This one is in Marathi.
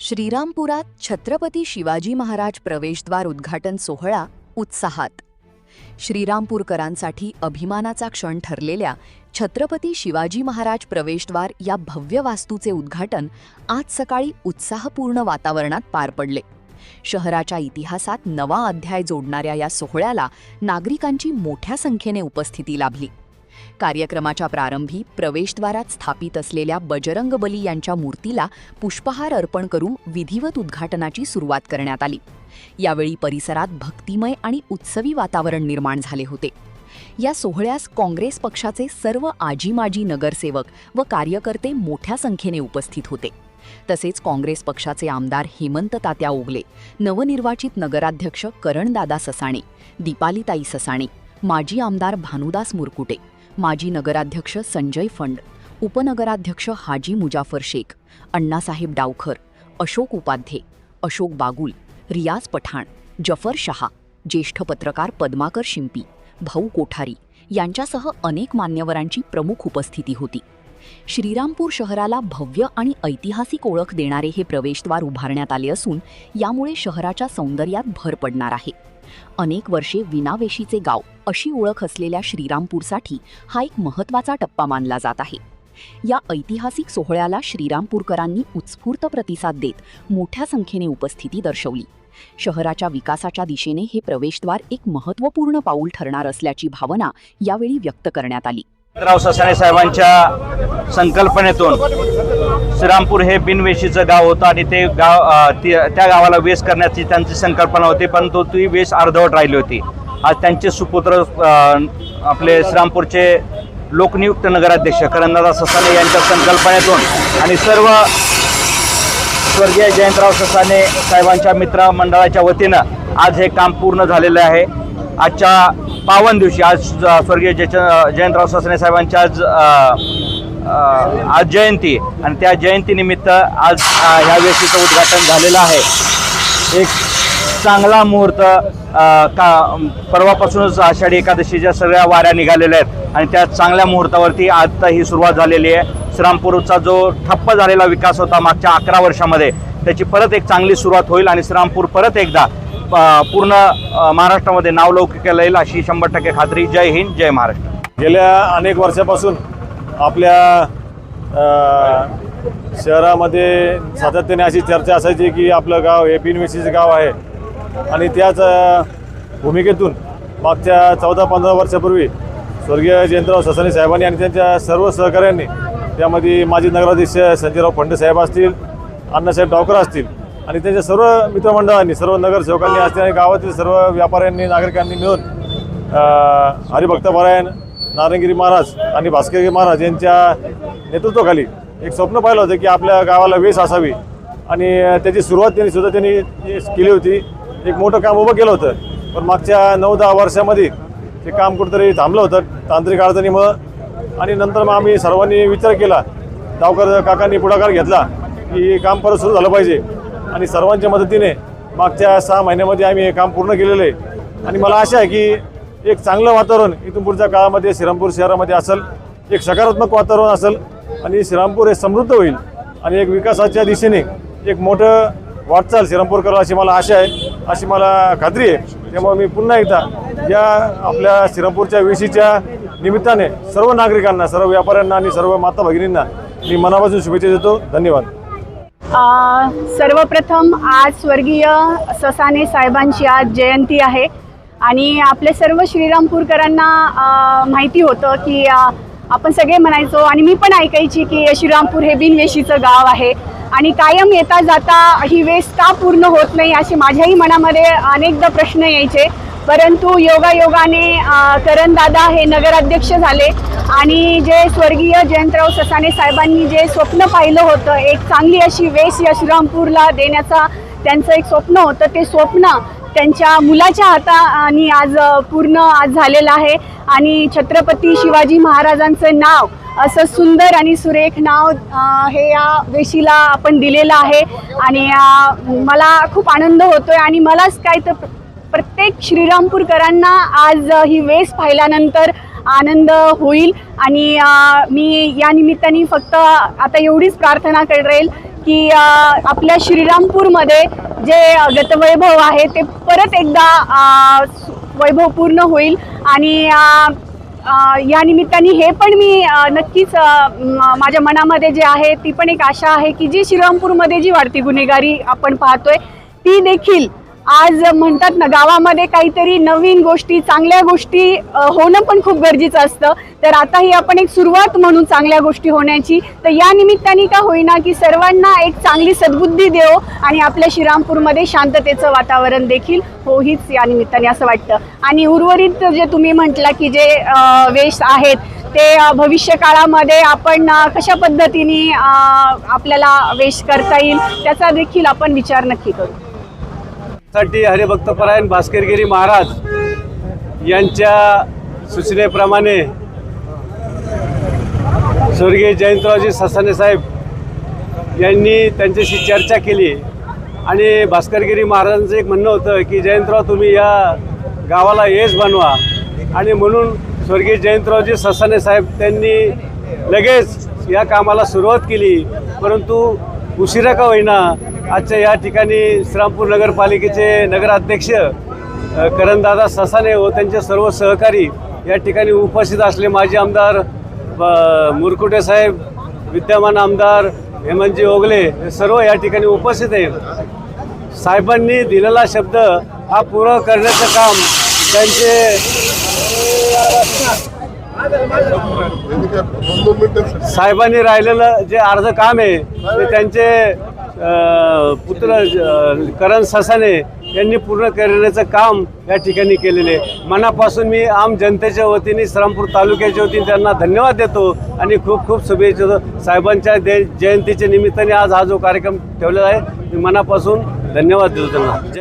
श्रीरामपुरात छत्रपती शिवाजी महाराज प्रवेशद्वार उद्घाटन सोहळा उत्साहात। श्रीरामपूरकरांसाठी अभिमानाचा क्षण ठरलेल्या छत्रपती शिवाजी महाराज प्रवेशद्वार या भव्य वास्तूचे उद्घाटन आज सकाळी उत्साहपूर्ण वातावरणात पार पडले। शहराच्या इतिहासात नवा अध्याय जोडणाऱ्या या सोहळ्याला नागरिकांची मोठ्या संख्येने उपस्थिती लाभली। कार्यक्रमाच्या प्रारंभी प्रवेशद्वारात स्थापित असलेल्या बजरंगबली यांच्या मूर्तीला पुष्पहार अर्पण करून विधिवत उद्घाटनाची सुरुवात करण्यात आली। यावेळी परिसरात भक्तिमय आणि उत्सवी वातावरण निर्माण झाले होते। या सोहळ्यास काँग्रेस पक्षाचे सर्व आजी-माजी नगरसेवक व कार्यकर्ते मोठ्या संख्येने उपस्थित होते। तसेच काँग्रेस पक्षाचे आमदार हेमंत तात्या ओगले, नवनिर्वाचित नगराध्यक्ष करणदादा ससाणे, दीपालीताई ससाणे, माजी आमदार भानुदास मुरकुटे, माजी नगराध्यक्ष संजय फंड, उपनगराध्यक्ष हाजी मुजाफर शेख, अण्णासाहेब डावखर, अशोक उपाध्ये, अशोक बागुल, रियाज पठाण, जफर शहा, ज्येष्ठ पत्रकार पद्माकर शिंपी, भाऊ कोठारी यांच्यासह अनेक मान्यवरांची प्रमुख उपस्थिती होती। श्रीरामपूर शहराला भव्य आणि ऐतिहासिक ओळख देणारे हे प्रवेशद्वार उभारण्यात आले असून यामुळे शहराच्या सौंदर्यात भर पडणार आहे। अनेक वर्षे विनावेशीचे गाव अशी ओळख असलेल्या श्रीरामपूरसाठी हा एक महत्त्वाचा टप्पा मानला जात आहे। या ऐतिहासिक सोहळ्याला श्रीरामपूरकरांनी उत्स्फूर्त प्रतिसाद देत मोठ्या संख्येने उपस्थिती दर्शवली। शहराच्या विकासाच्या दिशेने हे प्रवेशद्वार एक महत्त्वपूर्ण पाऊल ठरणार असल्याची भावना यावेळी व्यक्त करण्यात आली। राव ससाणे साहेबांच्या संकल्पनेतून श्रीरामपूर हे बिनवेशीचं गाव होतं आणि ते गाव त्या गावाला वेश करण्याची त्यांची संकल्पना होती, परंतु ती वेश अर्धवट राहिली होती। आज त्यांचे सुपुत्र आपले श्रीरामपूरचे लोकनियुक्त नगराध्यक्ष करणदादा ससाणे यांच्या संकल्पनेतून आणि सर्व स्वर्गीय जयंतराव ससाणे साहेबांच्या मित्रमंडळाच्या वतीनं आज हे काम पूर्ण झालेलं आहे। आजच्या पावन दिवशी आज स्वर्गीय जयंतराव ससाणे साहेबांच्या आज जयंती आणि त्या जयंतीनिमित्त आज ह्या वेशीचं उद्घाटन झालेलं आहे। एक चांगला मुहूर्त परवापासूनच आषाढी एकादशीच्या सगळ्या वाऱ्या निघालेल्या आहेत आणि त्या चांगल्या मुहूर्तावरती आता ही सुरुवात झालेली आहे। श्रीरामपूरचा जो ठप्प झालेला विकास होता मागच्या 11 वर्षामध्ये त्याची परत एक चांगली सुरुवात होईल आणि श्रीरामपूर परत एकदा पूर्ण महाराष्ट्रामध्ये नावलौकिकाला येईल अशी 100% खात्री। जय हिंद, जय महाराष्ट्र। गेल्या अनेक वर्षापासून आपल्या शहरामध्ये सातत्याने अशी चर्चा असायची की आपलं गाव हे बिनवेशीचं गाव आहे आणि त्याच भूमिकेतून मागच्या 14-15 वर्षापूर्वी स्वर्गीय जयंतराव ससाणे साहेबांनी आणि त्यांच्या सर्व सहकाऱ्यांनी त्यामध्ये माजी नगराध्यक्ष संजयराव फंड साहेब असतील, अण्णासाहेब डावकर असतील आणि त्यांच्या सर्व मित्रमंडळांनी, सर्व नगरसेवकांनी असतील आणि गावातील सर्व व्यापाऱ्यांनी, नागरिकांनी मिळून हरिभक्तपरायण नारायणगिरी महाराज आणि भास्करगिरी महाराज यांच्या नेतृत्वाखाली एक स्वप्न पाहिलं होतं की आपल्या गावाला वेश असावी आणि त्याची सुरुवात त्यांनी केली होती। एक मोठं काम उभं केलं होतं, पण मागच्या 9-10 वर्षामध्ये ते काम कुठेतरी थांबलं होतं तांत्रिक अडचणीमुळं आणि नंतर मग आम्ही सर्वांनी विचार केला, डावकर काकांनी पुढाकार घेतला की हे काम परत सुरू झालं पाहिजे आणि सर्वांच्या मदतीने मागच्या 6 महिन्यामध्ये आम्ही हे काम पूर्ण केलेलं आहे आणि मला आशा आहे की एक चांगलं वातावरण इथून पुढच्या काळामध्ये श्रीरामपूर शहरामध्ये असेल, एक सकारात्मक वातावरण असेल आणि श्रीरामपूर हे समृद्ध होईल आणि एक विकासाच्या दिशेने एक मोठं वाटचाल श्रीरामपूर करेल अशी मला आशा आहे, अशी मला खात्री आहे। त्यामुळे मी पुन्हा एकदा या आपल्या श्रीरामपूरच्या वेशीच्या निमित्ताने सर्व नागरिकांना, सर्व व्यापाऱ्यांना आणि सर्व माता भगिनींना मी मनापासून शुभेच्छा देतो। धन्यवाद। सर्वप्रथम आज स्वर्गीय ससाणे साहेबांची आज जयंती आहे आणि आपले सर्व श्रीरामपूरकरांना माहिती होतं की आपण सगळे म्हणायचो आणि मी पण ऐकायची की श्रीरामपूर हे बिनवेशीचं गाव आहे आणि कायम येता जाता ही वेश का पूर्ण होत नाही असे माझ्याही मनामध्ये अनेकदा प्रश्न यायचे, परंतु योगायोगाने करणदादा हे नगराध्यक्ष झाले आणि जे स्वर्गीय जयंतराव ससाणे साहेबांनी जे स्वप्न पाहिलं होतं, एक चांगली अशी वेश या श्रीरामपूरला देण्याचा त्यांचं एक स्वप्न होतं, ते स्वप्न त्यांच्या मुलाच्या हाताने आज पूर्ण आज झालेलं आहे आणि छत्रपती शिवाजी महाराजांचं नाव असं सुंदर आणि सुरेख नाव हे या वेशीला आपण दिलेलं आहे आणि मला खूप आनंद होतोय आणि मलाच काय तर प्रत्येक श्रीरामपूरकरांना आज ही वेश पाहिल्यानंतर आनंद होईल आणि मी या निमित्ताने फक्त आता एवढीच प्रार्थना करेल की आपल्या श्रीरामपूरमध्ये जे गतवैभव आहे ते परत एकदा वैभव पूर्ण होईल. आणि या निमित्ताने हे पण मी नक्कीच माझ्या मनामध्ये जे आहे ती पण एक आशा आहे की जी श्रीरामपूरमध्ये जी वाढती गुन्हेगारी आपण पाहतोय ती देखील आज म्हणतात ना, गावामध्ये काहीतरी नवीन गोष्टी, चांगल्या गोष्टी होणं पण खूप गरजेचं असतं. तर आता ही आपण एक सुरुवात म्हणून चांगल्या गोष्टी होण्याची, तर या निमित्ताने का होईना की सर्वांना एक चांगली सद्बुद्धी देव आणि आपल्या श्रीरामपूरमध्ये शांततेचं वातावरण देखील हो, हीच या निमित्ताने असं वाटतं. आणि उर्वरित जे तुम्ही म्हटला की जे वेश आहेत ते भविष्य काळामध्ये आपण कशा पद्धतीने आपल्याला वेश करता येईल त्याचा देखील आपण विचार नक्की करू. साठी हरिभक्तपरायण भास्करगिरी महाराज यांच्या सूचनेप्रमाणे स्वर्गीय जयंतरावजी ससाणे साहेब यांनी त्यांच्याशी चर्चा केली. आणि भास्करगिरी महाराजांचं एक म्हणणं होतं की जयंतराव तुम्ही या गावाला येस बनवा. आणि म्हणून स्वर्गीय जयंतरावजी ससाणे साहेब त्यांनी लगेच या कामाला सुरुवात केली. परंतु उशिरा का होईना आजच्या या ठिकाणी श्रीरामपूर नगरपालिकेचे नगराध्यक्ष करणदादा ससाणे व त्यांचे सर्व सहकारी या ठिकाणी उपस्थित असले. माजी आमदार मुरकुटे साहेब, विद्यमान आमदार हेमंतजी ओगले हे सर्व या ठिकाणी उपस्थित आहेत. साहेबांनी दिलेला शब्द हा पूर्ण करण्याचं काम त्यांचे साहेबांनी राहिलेलं जे अर्ध काम आहे ते त्यांचे पुत्र करण ससाणे यांनी पूर्ण करण्याचं काम या ठिकाणी केलेले. मनापासून मी आम जनतेच्या वतीने श्रीरामपूर तालुक्याच्या वतीने त्यांना धन्यवाद देतो आणि खूप खूप शुभेच्छा. साहेबांच्या जयंतीच्या निमित्ताने आज हा जो कार्यक्रम ठेवलेला आहे मी मनापासून धन्यवाद देतो त्यांना.